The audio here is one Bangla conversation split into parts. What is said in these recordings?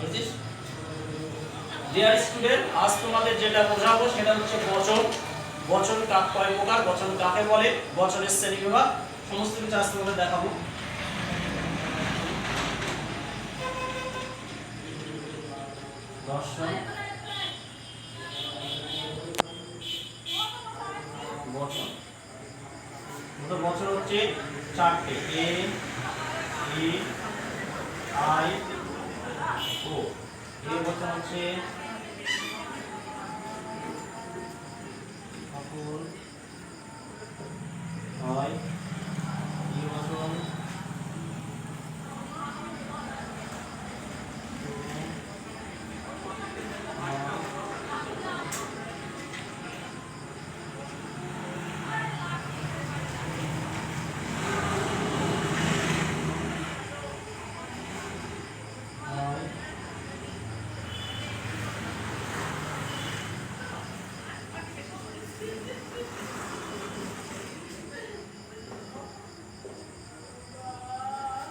বুঝছিস? ডিয়ার স্টুডেন্ট, আজ তোমাদের যেটা বোঝাবো সেটা হচ্ছে বচন। বচন কয় প্রকার, বচন কাকে বলে, বচনের শ্রেণীবিভাগ, সমস্ত কিছু আজ তোমাদের দেখাবো। দর্শন, বচন। বচন হচ্ছে চারটে, এ ই আই ও। এ বচন হচ্ছে সকল হয়, ই বচন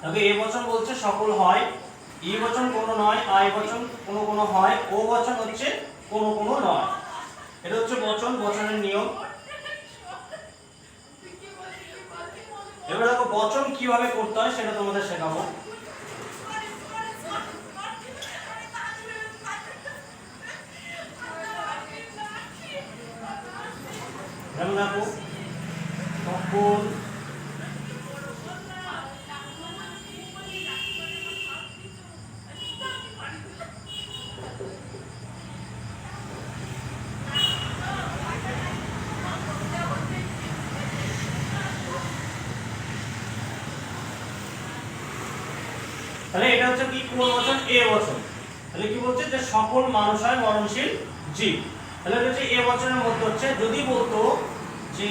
তবে এ বচন বলছে সকল হয়, ই বচন কোনো নয়, আই বচন কোনো কোনো হয়, ও বচন হচ্ছে কোনো কোনো নয়। এটা হচ্ছে বচন, বচনের নিয়ম। এবার দেখো বচন কিভাবে করতে হয় সেটা তোমাদের শেখাবো। যেমন দেখো সকল, তাহলে এটা হচ্ছে কি কোন বচন, এ বচন। তাহলে কি বলছে যে সকল মানুষ হয় মরণশীল জীব। তাহলে এটা হচ্ছে এ বচনের মধ্যে হচ্ছে যদি বলতো যে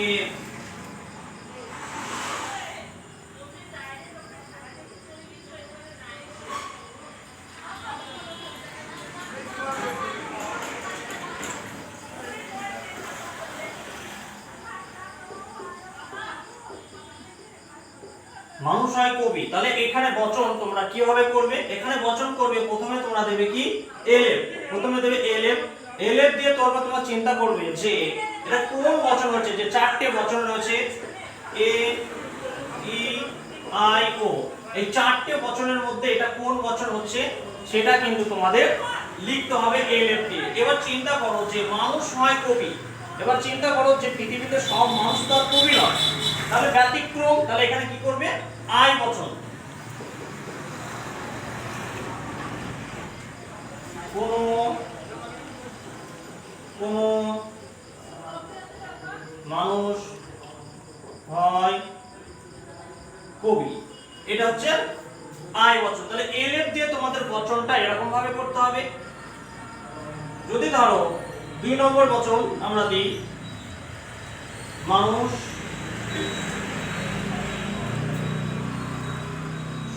মানুষ হয় কবি, তাহলে এখানে বচন তোমরা কিভাবে করবে, এখানে বচন করবে প্রথমে তোমরা দেবে কি এলএফ, প্রথমে দেবে এলএফ। এলএফ দিয়ে তারপর তোমরা চিন্তা করবে যে এটা কোন বচন হচ্ছে, যে চারটে বচন রয়েছে এ ই আই ও, এই চারটে বচনের মধ্যে এটা কোন বচন হচ্ছে সেটা কিন্তু তোমাদের লিখতে হবে এলএফ দিয়ে। এবার চিন্তা করো যে মানুষ হয় কবি, এবার চিন্তা করো যে পৃথিবীতে সব মানুষ তো আর কবি নয়, তাহলে ব্যতিক্রম, তাহলে এখানে কি করবে আই বচন। কোন মানুষ হয় কবি, এটা হচ্ছে আই বচন। তাহলে এলএফ দিয়ে তোমাদের বচনটা এরকম ভাবে করতে হবে। যদি ধরো 2 নম্বর বচন আমরা দিই মানুষ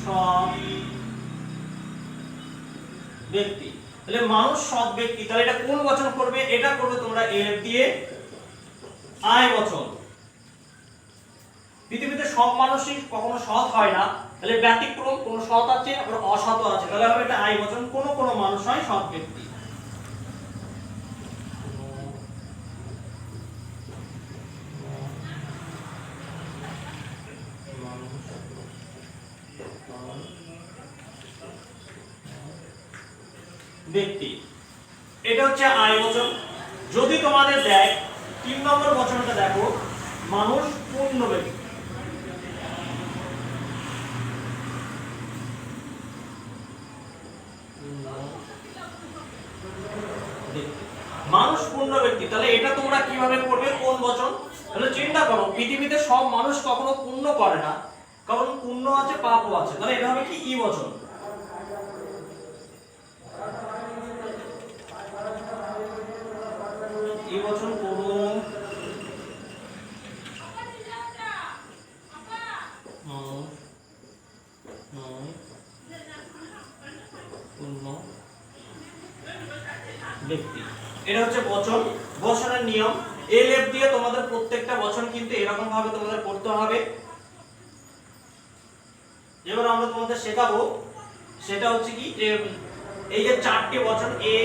সব ব্যক্তি, তাহলে মানুষ সব ব্যক্তি, তাহলে এটা কোন বচন করবে, এটা করবে তোমরা এলএফ দিয়ে আই বচন। পৃথিবীতে সব মানুষই কখনো সৎ হয় না, তাহলে ব্যতিক্রম, কোন সৎ আছে আবার অসৎ আছে, তাহলে হবে এটা আই বচন, কোন কোন মানুষ হয় সৎ ব্যক্তি। ব্যক্তি, এটা হচ্ছে আই বচন। যদি তোমাদের দেয় 3 নম্বর বচনটা দেখো মানুষ পূর্ণ ব্যক্তি, মানুষ পূর্ণ ব্যক্তি, তাহলে এটা তোমরা কিভাবে করবে, কোন বচন? তাহলে চিন্তা করো পৃথিবীতে সব মানুষ কখনো পুণ্য করে না, কারণ পুণ্য আছে পাপও আছে, তাহলে এটা হবে কি ই বচন। ই বচন কোনো পূর্ণ ব্যক্তি, এটা হচ্ছে বচন, বচনের নিয়ম। এলএফ দিয়ে তোমাদের প্রত্যেকটা বচন কিন্তু এরকম ভাবে তোমাদের করতে হবে। এবার আমরা তোমাদের শেখাবো সেটা হচ্ছে কি যে এই যে চারটি বচন এ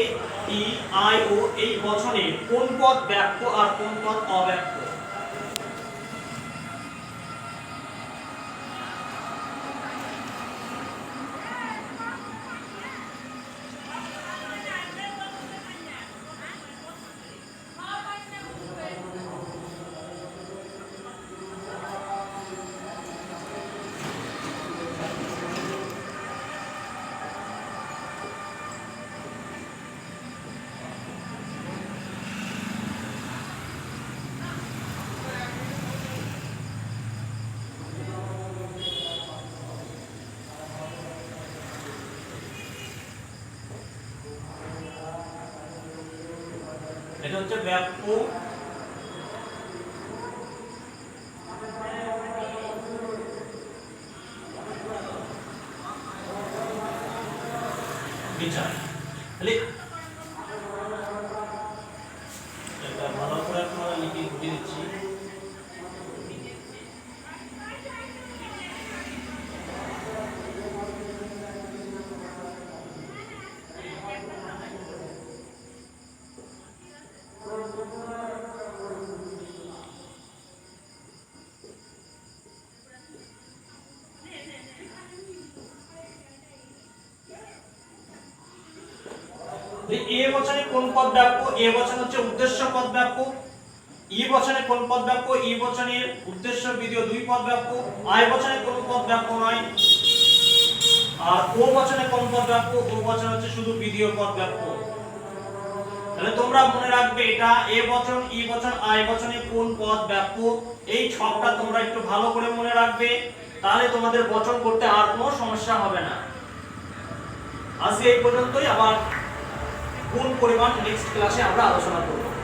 ই আই ও, এই বচনে কোন পদ ব্যাপ্য আর কোন পদ অব্যাপ্য? এটা হচ্ছে ব্যাপ্য, বিচার। তাহলে এটা ভালো করে আপনারা লিখে বুঝিয়ে দিচ্ছি। এ বচনে কোন পদ ব্যাপ্য? এ বচন হচ্ছে উদ্দেশ্য পদ ব্যাপ্য। ই বচনে কোন পদ ব্যাপ্য? ই বচনের উদ্দেশ্য বিধেয় দুই পদ ব্যাপ্য। আই বচনে কোন পদ ব্যাপ্য নয়। আর ও বচনে কোন পদ ব্যাপ্য? ও বচন হচ্ছে শুধু বিধেয় পদ ব্যাপ্য। তাহলে তোমরা মনে রাখবে এটা এ বচন, ই বচন, আই বচনে কোন পদ ব্যাপ্য, এই ছকটা তোমরা একটু ভালো করে মনে রাখবে, তাহলে তোমাদের বচন করতে আর কোনো সমস্যা হবে না। আজকে এই পর্যন্তই, আবার কোন পরিমাণ নেক্সট ক্লাসে আমরা আলোচনা করব।